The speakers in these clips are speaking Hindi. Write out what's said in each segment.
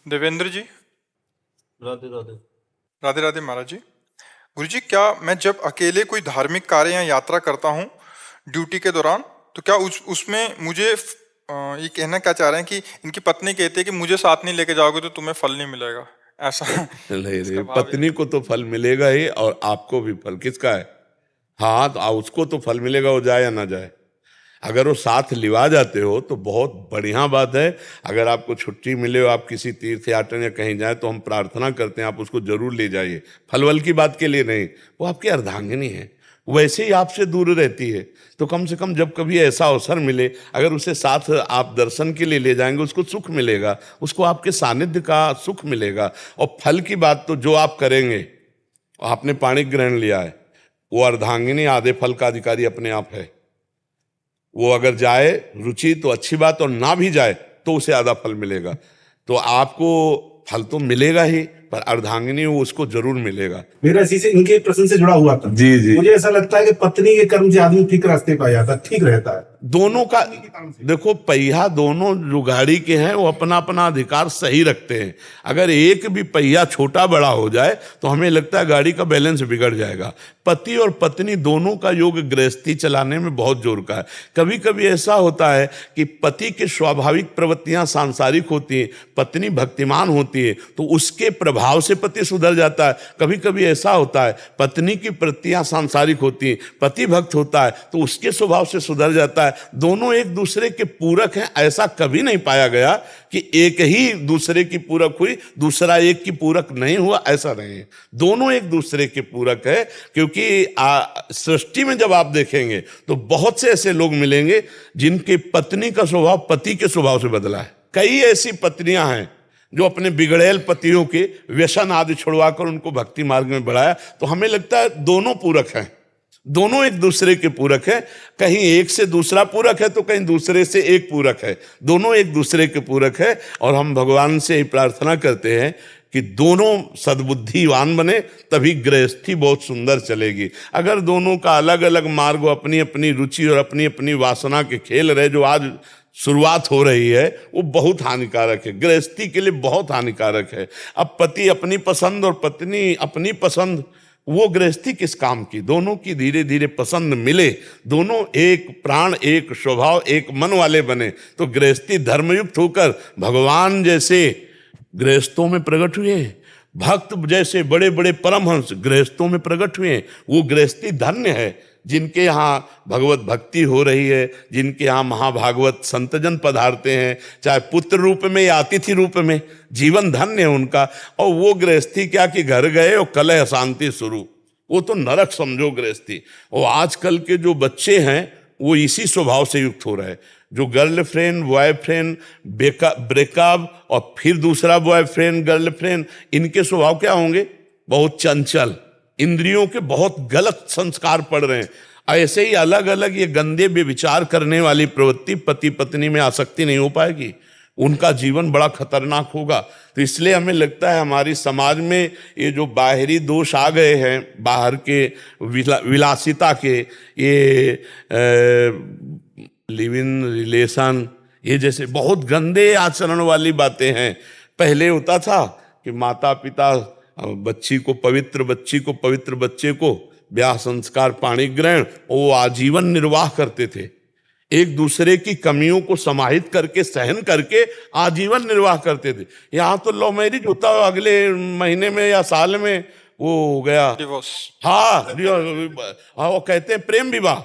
देवेंद्र जी। राधे राधे। राधे राधे महाराज जी। गुरु जी, क्या मैं जब अकेले कोई धार्मिक कार्य या यात्रा करता हूँ ड्यूटी के दौरान, तो क्या उसमें मुझे ये कहना क्या चाह रहे हैं कि इनकी पत्नी कहती है कि मुझे साथ नहीं लेके जाओगे तो तुम्हें फल नहीं मिलेगा, ऐसा? नहीं इसका नहीं, भाव पत्नी को तो फल मिलेगा ही और आपको भी फल। किसका है? हाँ, तो उसको तो फल मिलेगा, वो जाए या ना जाए। अगर वो साथ लिवा जाते हो तो बहुत बढ़िया बात है। अगर आपको छुट्टी मिले हो, आप किसी तीर्थ यात्रा या कहीं जाए, तो हम प्रार्थना करते हैं आप उसको जरूर ले जाइए। फलवल की बात के लिए नहीं, वो आपकी अर्धांगिनी है, वैसे ही आपसे दूर रहती है। तो कम से कम जब कभी ऐसा अवसर मिले, अगर उसे साथ आप दर्शन के लिए ले जाएंगे, उसको सुख मिलेगा, उसको आपके सानिध्य का सुख मिलेगा। और फल की बात तो जो आप करेंगे, आपने पाणी ग्रहण लिया है, वो अर्धांगिनी आधे फल का अधिकारी अपने आप है। वो अगर जाए रुचि तो अच्छी बात, और ना भी जाए तो उसे आधा फल मिलेगा। तो आपको फल तो मिलेगा ही, पर अर्धांगिनी वो उसको जरूर मिलेगा। मेरा इसी से इनके प्रश्न से जुड़ा हुआ था। जी जी, मुझे ऐसा लगता है कि पत्नी के कर्म से आदमी ठीक रास्ते पर आ जाता, ठीक रहता है। दोनों का देखो, पहिया दोनों जो गाड़ी के हैं वो अपना अपना अधिकार सही रखते हैं। अगर एक भी पहिया छोटा बड़ा हो जाए तो हमें लगता है गाड़ी का बैलेंस बिगड़ जाएगा। पति और पत्नी दोनों का योग गृहस्थी चलाने में बहुत जोर का है। कभी कभी ऐसा होता है कि पति की स्वाभाविक प्रवृत्तियां सांसारिक होती हैं, पत्नी भक्तिमान होती है, तो उसके प्रभाव से पति सुधर जाता है। कभी कभी ऐसा होता है पत्नी की प्रवृत्तियां सांसारिक होती हैं, पति भक्त होता है, तो उसके स्वभाव से सुधर जाता है। दोनों एक दूसरे के पूरक हैं। ऐसा कभी नहीं पाया गया कि एक ही दूसरे की पूरक हुई, दूसरा एक की पूरक नहीं हुआ, ऐसा नहीं है। दोनों एक दूसरे के पूरक है। क्योंकि सृष्टि में जब आप देखेंगे तो बहुत से ऐसे लोग मिलेंगे जिनकी पत्नी का स्वभाव पति के स्वभाव से बदला है। कई ऐसी पत्नियां हैं जो अपने बिगड़ेल पतियों के व्यसन आदि छुड़वाकर उनको भक्ति मार्ग में बढ़ाया। तो हमें लगता है दोनों पूरक हैं, दोनों एक दूसरे के पूरक है। कहीं एक से दूसरा पूरक है तो कहीं दूसरे से एक पूरक है। दोनों एक दूसरे के पूरक है। और हम भगवान से ही प्रार्थना करते हैं कि दोनों सद्बुद्धिवान बने, तभी गृहस्थी बहुत सुंदर चलेगी। अगर दोनों का अलग अलग मार्ग, अपनी अपनी रुचि और अपनी अपनी वासना के खेल रहे, जो आज शुरुआत हो रही है, वो बहुत हानिकारक है, गृहस्थी के लिए बहुत हानिकारक है। अब पति अपनी पसंद और पत्नी अपनी पसंद, वो गृहस्थी किस काम की? दोनों की धीरे धीरे पसंद मिले, दोनों एक प्राण, एक स्वभाव, एक मन वाले बने, तो गृहस्थी धर्मयुक्त होकर भगवान जैसे गृहस्थों में प्रकट हुए, भक्त जैसे बड़े बड़े परमहंस गृहस्थों में प्रकट हुए। वो गृहस्थी धन्य है जिनके यहाँ भगवत भक्ति हो रही है, जिनके यहाँ महाभागवत संतजन पधारते हैं, चाहे पुत्र रूप में या अतिथि रूप में। जीवन धन्य है उनका। और वो गृहस्थी क्या कि घर गए और कलह अशांति शुरू, वो तो नरक समझो गृहस्थी। और आजकल के जो बच्चे हैं वो इसी स्वभाव से युक्त हो रहे हैं। जो गर्लफ्रेंड बॉयफ्रेंड ब्रेकअप और फिर दूसरा बॉयफ्रेंड गर्लफ्रेंड, इनके स्वभाव क्या होंगे? बहुत चंचल, इंद्रियों के बहुत गलत संस्कार पड़ रहे हैं। ऐसे ही अलग अलग ये गंदे विचार करने वाली प्रवृत्ति पति पत्नी में आसक्ति नहीं हो पाएगी, उनका जीवन बड़ा खतरनाक होगा। तो इसलिए हमें लगता है हमारी समाज में ये जो बाहरी दोष आ गए हैं, बाहर के विलासिता के, ये लिव इन रिलेशन, ये जैसे बहुत गंदे आचरण वाली बातें हैं। पहले होता था कि माता पिता बच्ची को पवित्र बच्चे को ब्याह संस्कार पाणी ग्रहण, वो आजीवन निर्वाह करते थे। एक दूसरे की कमियों को समाहित करके सहन करके आजीवन निर्वाह करते थे। यहाँ तो लव मैरिज होता है, अगले महीने में या साल में वो हो गया डिवोर्स। हाँ, वो कहते हैं प्रेम विवाह।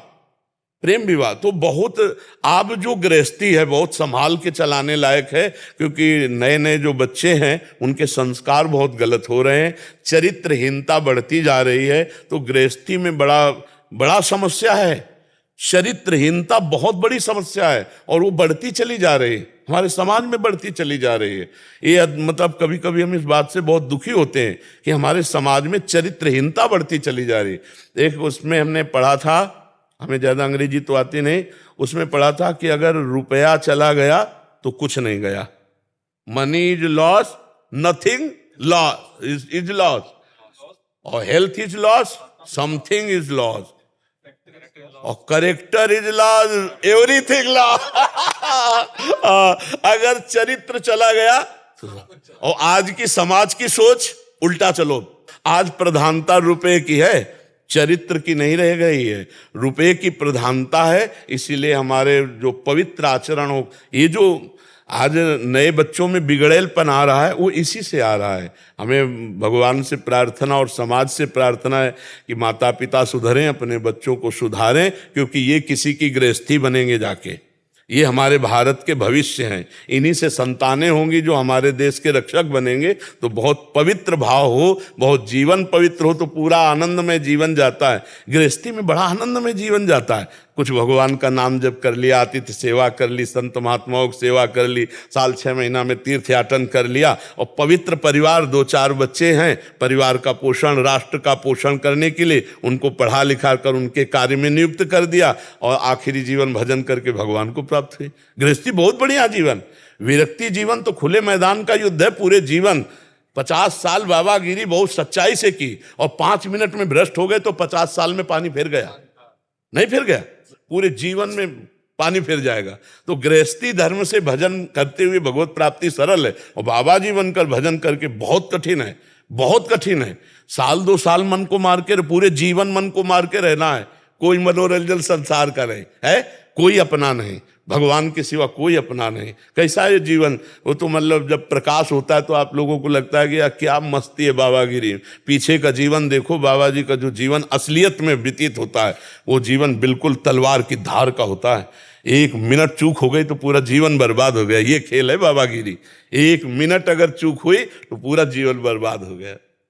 तो बहुत अब जो गृहस्थी है बहुत संभाल के चलाने लायक है, क्योंकि नए नए जो बच्चे हैं उनके संस्कार बहुत गलत हो रहे हैं, चरित्रहीनता बढ़ती जा रही है। तो गृहस्थी में बड़ा समस्या है, चरित्रहीनता बहुत बड़ी समस्या है, और वो बढ़ती चली जा रही है, हमारे समाज में बढ़ती चली जा रही है। ये मतलब कभी कभी हम इस बात से बहुत दुखी होते हैं कि हमारे समाज में चरित्रहीनता बढ़ती चली जा रही है। एक उसमें हमने पढ़ा था, हमें ज़्यादा अंग्रेजी तो आती नहीं, उसमें पढ़ा था कि अगर रुपया चला गया तो कुछ नहीं गया। Money is loss, nothing loss is loss, और health is loss, something is loss, और character is loss, everything loss. अगर चरित्र चला गया और आज की समाज की सोच उल्टा चलो। आज प्रधानता रुपए की है, चरित्र की नहीं रह गई है, रुपए की प्रधानता है। इसीलिए हमारे जो पवित्र आचरण हो, ये जो आज नए बच्चों में बिगड़ेलपन आ रहा है वो इसी से आ रहा है। हमें भगवान से प्रार्थना और समाज से प्रार्थना है कि माता पिता सुधरें, अपने बच्चों को सुधारें, क्योंकि ये किसी की गृहस्थी बनेंगे जाके। ये हमारे भारत के भविष्य हैं, इन्हीं से संतानें होंगी जो हमारे देश के रक्षक बनेंगे। तो बहुत पवित्र भाव हो, बहुत जीवन पवित्र हो तो पूरा आनंद में जीवन जाता है। गृहस्थी में बड़ा आनंद में जीवन जाता है। कुछ भगवान का नाम जप कर लिया, आतिथ्य सेवा कर ली, संत महात्माओं की सेवा कर ली, साल 6 महीना में तीर्थयाटन कर लिया, और पवित्र परिवार, 2-4 बच्चे हैं, परिवार का पोषण, राष्ट्र का पोषण करने के लिए उनको पढ़ा लिखा कर उनके कार्य में नियुक्त कर दिया, और आखिरी जीवन भजन करके भगवान को प्राप्त हुई। गृहस्थी बहुत बढ़िया जीवन। विरक्ति जीवन तो खुले मैदान का युद्ध है। पूरे जीवन 50 साल बाबागिरी बहुत सच्चाई से की, और 5 मिनट में भ्रष्ट हो गए तो 50 साल में पानी फिर गया? नहीं फिर गया, पूरे जीवन में पानी फिर जाएगा। तो गृहस्थी धर्म से भजन करते हुए भगवत प्राप्ति सरल है, और बाबा जी बनकर भजन करके बहुत कठिन है, बहुत कठिन है। 1-2 साल मन को मार के, पूरे जीवन मन को मार के रहना है। कोई मनोरंजन संसार का नहीं है, कोई अपना नहीं, भगवान के सिवा कोई अपना नहीं। कैसा है जीवन? वो तो मतलब जब प्रकाश होता है तो आप लोगों को लगता है कि यार क्या मस्ती है बाबागिरी। पीछे का जीवन देखो, बाबा जी का जो जीवन असलियत में व्यतीत होता है वो जीवन बिल्कुल तलवार की धार का होता है। 1 मिनट चूक हो गई तो पूरा जीवन बर्बाद हो गया। ये खेल है बाबागिरी। 1 मिनट अगर चूक हुई तो पूरा जीवन बर्बाद हो गया।